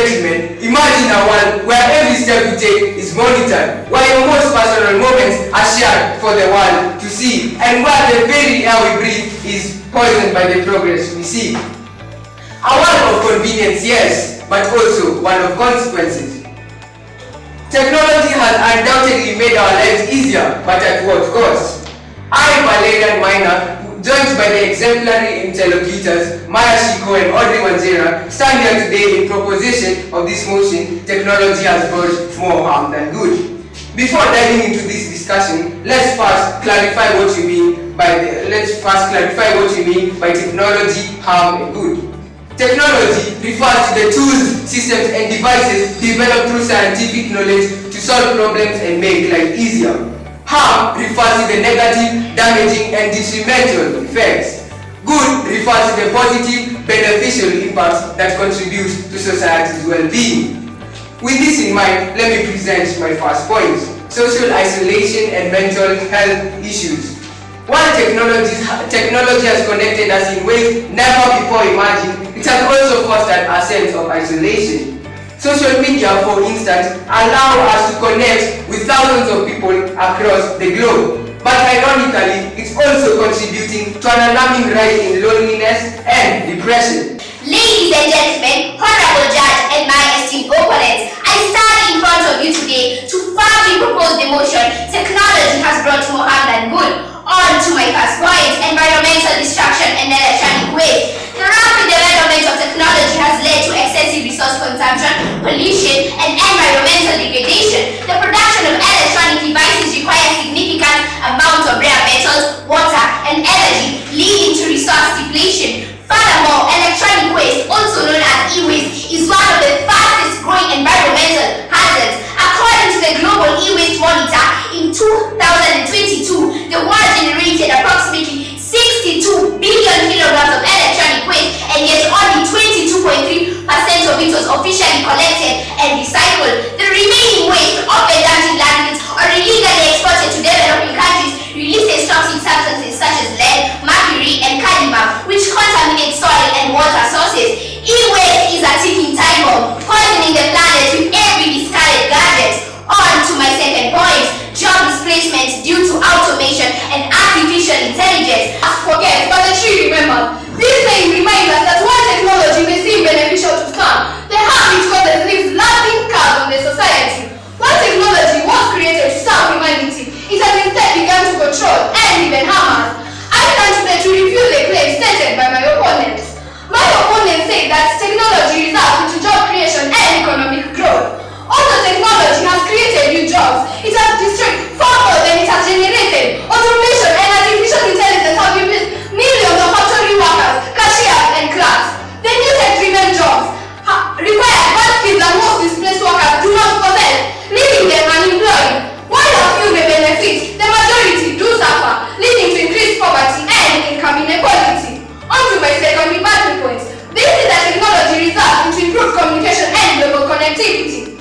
gentlemen, imagine a world where every step you take is monitored, where your most personal moments are shared for the world to see, and where the very air we breathe is poisoned by the progress we see. A world of convenience, yes, but also one of consequences. Technology has undoubtedly made our lives easier, but at what cost? I, Valerian Minor, joined by the exemplary interlocutors Maya Shiko and Audrey Wanzera, stand here today in proposition of this motion, technology has brought more harm than good. Before diving into this discussion, let's first clarify what you mean by technology, harm, and good. Technology refers to the tools, systems, and devices developed through scientific knowledge to solve problems and make life easier. Harm refers to the negative, damaging, and detrimental effects. Good refers to the positive, beneficial impacts that contribute to society's well-being. With this in mind, let me present my first point: social isolation and mental health issues. While technology has connected us in ways never before imagined, it has also fostered a sense of isolation. Social media, for instance, allow us to connect with thousands of people across the globe. But ironically, it's also contributing to an alarming rise in loneliness and depression. Ladies and gentlemen, honorable judge and my esteemed opponents, I stand in front of you today to firmly propose the motion, technology has brought more harm than good. On to my first point, environmental destruction and electronic waste. The rapid development of technology has led to excessive resource consumption, pollution, and environmental degradation. The production of electronic devices requires significant amounts of rare metals, water, and energy, leading to resource depletion. Furthermore, electronic waste, also known as e-waste, is one of the fastest growing environmental hazards. According to the Global E-Waste Monitor, in 2022, the world generated approximately 62 billion kilograms of electronic waste, and yet only 22.3% of it was officially collected and recycled. The remaining waste, often dumped in landfills or illegally exported to developing countries, releases toxic substances such as lead, mercury, and cadmium, which contaminate soil and water sources. E-waste is a ticking time bomb, poisoning the planet with every discarded gadget. On to my second point, job displacement due to automation and artificial intelligence. Forget, but the tree remember. This saying reminds us that while technology may seem beneficial to some, the harm it causes leaves lasting scars on the society. While technology was created to serve humanity, it has instead begun to control and even harm us. I stand today to refute the claims stated by my opponents. My opponents say that technology results into job creation and economic growth. Although technology has created new jobs, it has destroyed far more than it has generated. Automation and artificial intelligence have replaced millions of factory workers, cashiers, and clerks. The new tech-driven jobs require advanced skills that most displaced workers do not possess, leaving them unemployed. While a few may benefit, the majority do suffer, leading to increased poverty and income inequality. On to my second rebuttal point. This is that technology results into improved communication and global connectivity.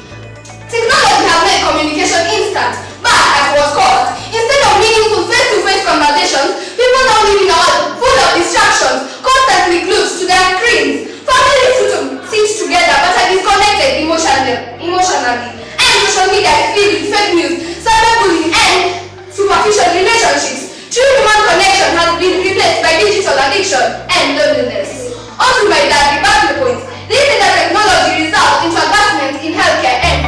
Technology has made communication instant, but at what cost? Instead of meaningful face-to-face conversations, people now live in a world full of distractions, constantly glued to their screens. Families sit together but are disconnected emotionally. And social media is filled with fake news, cyberbullying, and superficial relationships. True human connection has been replaced by digital addiction and loneliness. On to my third rebuttal point. This is that technology results into advancements in healthcare and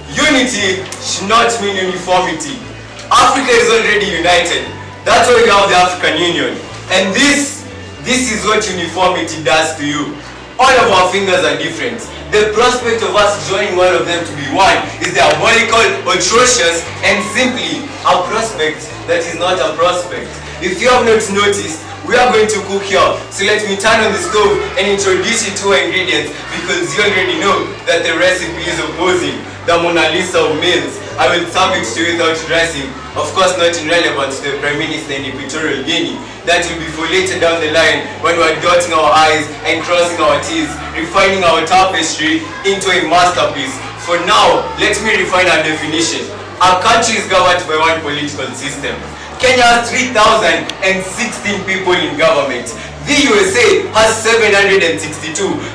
unity should not mean uniformity. Africa is already united. That's why we have the African Union. And this is what uniformity does to you. All of our fingers are different. The prospect of us joining one of them to be one is diabolical, atrocious, and simply a prospect that is not a prospect. If you have not noticed, we are going to cook here. So let me turn on the stove and introduce you to our ingredients, because you already know that the recipe is opposing the Mona Lisa of meals. I will serve it to you without dressing. Of course, not in relevance to the Prime Minister in Equatorial Guinea. That will be for later down the line when we are dotting our I's and crossing our T's, refining our tapestry into a masterpiece. For now, let me refine our definition. Our country is governed by one political system. Kenya has 3,016 people in government. The USA has 762.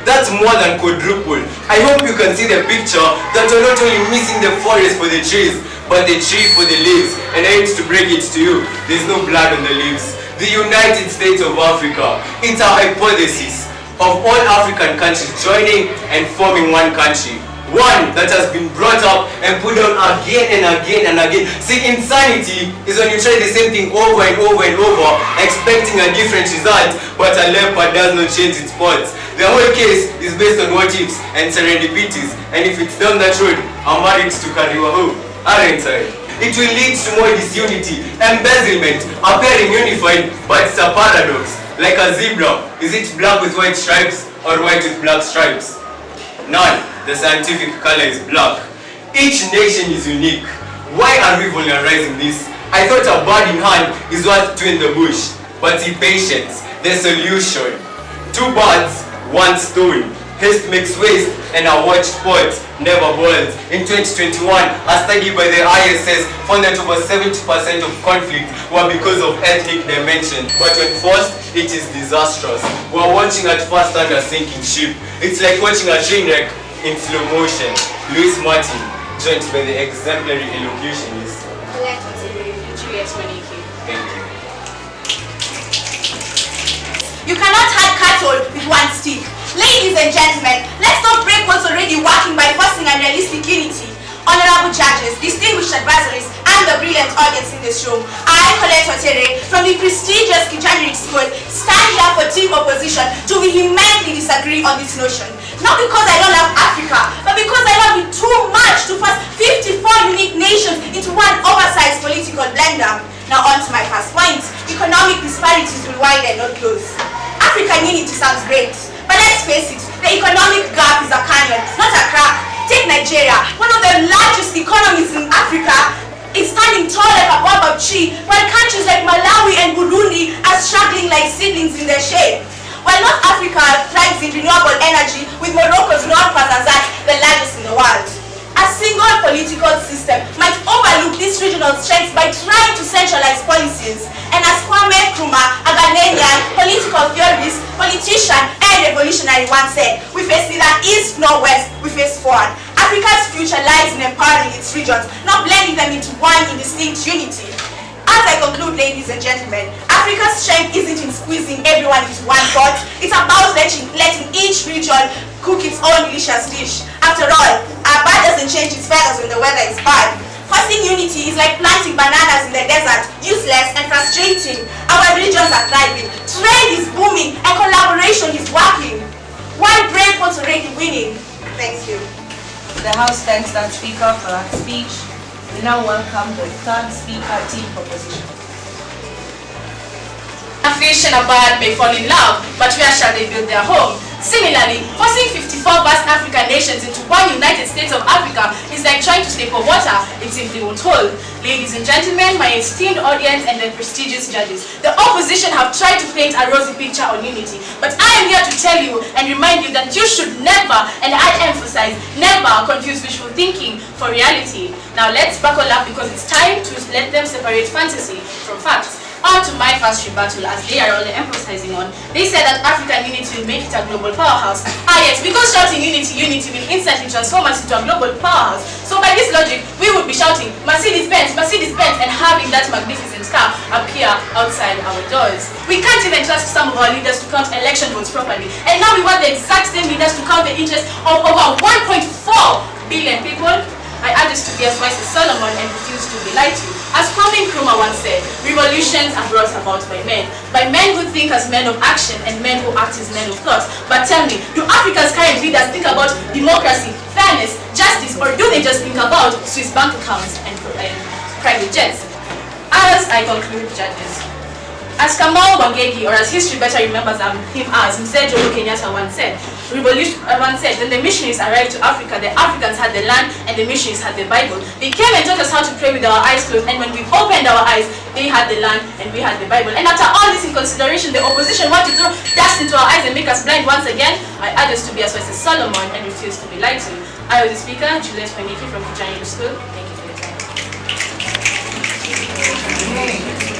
That's more than quadruple. I hope you can see the picture that we're not only missing the forest for the trees, but the tree for the leaves. And I hate to break it to you, there's no blood on the leaves. The United States of Africa, it's a hypothesis of all African countries joining and forming one country. One that has been brought up and put down again and again and again. See, insanity is when you try the same thing over and over and over, expecting a different result, but a leopard does not change its spots. The whole case is based on what ifs and serendipities, and if it's down that road, I'm married to Kariwaho, aren't I? It will lead to more disunity, embezzlement, appearing unified, but it's a paradox. Like a zebra, is it black with white stripes or white with black stripes? None. The scientific color is black. Each nation is unique. Why are we vulgarizing this? I thought a bird in hand is worth two in the bush. But see, patience, the solution. Two birds, one stone. Haste makes waste, and a watched pot never boils. In 2021, a study by the ISS found that over 70% of conflict were because of ethnic dimension. But when forced, it is disastrous. We're watching at first under a sinking ship. It's like watching a train wreck in slow motion. Louis Martin, joined by the exemplary elocutionist. Thank you. You cannot have cattle with one stick. Ladies and gentlemen, let's not break what's already working by forcing unrealistic unity. Honorable judges, distinguished advisories, and the brilliant audience in this room, I, Colette Otere, from the prestigious Kijani School, stand here for team opposition to vehemently disagree on this notion. Not because I don't love Africa, but because I love it too much to force 54 unique nations into one oversized political blender. Now on to my first point. Economic disparities will widen, not close. African unity sounds great, but let's face it, the economic gap is a canyon, not a crack. Take Nigeria, one of the largest economies in Africa, is standing tall like a baobab tree, while countries like Malawi and Burundi are struggling like seedlings in their shade. While North Africa thrives in renewable energy, with Morocco's North Azaz the largest in the world. A single political system might overlook these regional strengths by trying to centralize policies. And as Kwame Nkrumah, a Ghanaian political theorist, politician, and revolutionary once said, we face neither east nor west, we face forward. Africa's future lies in empowering its regions, not blending them into one indistinct unity. As I conclude, ladies and gentlemen, Africa's strength isn't in squeezing everyone into one pot. It's about letting each region cook its own delicious dish. After all, a bird doesn't change its feathers when the weather is bad. Forcing unity is like planting bananas in the desert, useless and frustrating. Our regions are thriving, trade is booming, and collaboration is working. Why break what's already winning? Thank you. The House thanks that speaker for that speech. We now welcome the third speaker, team proposition. A fish and a bird may fall in love, but where shall they build their home? Similarly, forcing 54 vast African nations into one United States of Africa is like trying to stay for water, it simply won't hold. Ladies and gentlemen, my esteemed audience and the prestigious judges, the opposition have tried to paint a rosy picture on unity, but I am here to tell you and remind you that you should never, and I emphasize, never confuse wishful thinking for reality. Now let's buckle up because it's time to let them separate fantasy from facts. On to my first rebuttal, as they are all emphasizing on. They said that African unity will make it a global powerhouse. Ah yes, because shouting unity will instantly transform us into a global powerhouse. So by this logic, we would be shouting Mercedes-Benz, and having that magnificent car appear outside our doors. We can't even trust some of our leaders to count election votes properly. And now we want the exact same leaders to count the interests of over 1.4 billion people. I add this to be as wise as Solomon and refuse to be lied to. As Kwame Nkrumah once said, revolutions are brought about by men who think as men of action and men who act as men of thought. But tell me, do Africa's current leaders think about democracy, fairness, justice, or do they just think about Swiss bank accounts and private jets? As I conclude, judges, as Kamau Wangegi, or as history better remembers him as Mzee Jomo Kenyatta once said, when the missionaries arrived to Africa, the Africans had the land and the missionaries had the Bible. They came and taught us how to pray with our eyes closed, and when we opened our eyes, they had the land and we had the Bible. And after all this in consideration, the opposition wanted to throw dust into our eyes and make us blind once again. I urge us to be as wise as Solomon and refuse to be lied to. I was the speaker, Juliet Paniki from Kijani School. Thank you for your time.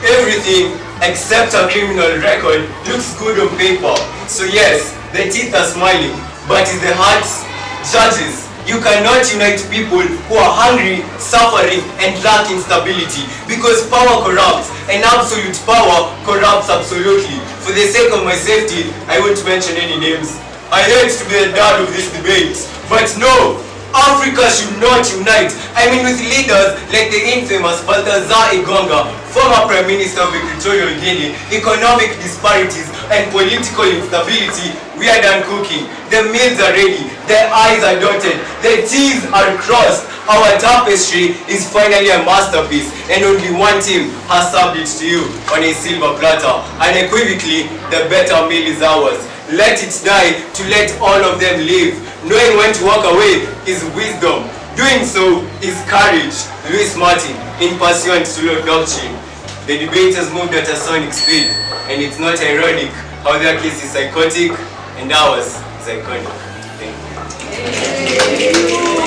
Everything except a criminal record looks good on paper. So yes, the teeth are smiling, but in the hearts, judges, you cannot unite people who are hungry, suffering, and lacking stability, because power corrupts, and absolute power corrupts absolutely. For the sake of my safety, I won't mention any names. I hate to be the dad of this debate, but no! Africa should not unite. I mean, with leaders like the infamous Balthazar Igonga, former Prime Minister of Equatorial Guinea, economic disparities and political instability, we are done cooking. The meals are ready, the I's are dotted, the T's are crossed. Our tapestry is finally a masterpiece, and only one team has served it to you on a silver platter. Unequivocally, the better meal is ours. Let it die to let all of them live. Knowing when to walk away is wisdom. Doing so is courage. Louis Martin, in pursuant to law doctrine. The debate has moved at a sonic speed, and it's not ironic how their case is psychotic and ours is iconic. Thank you.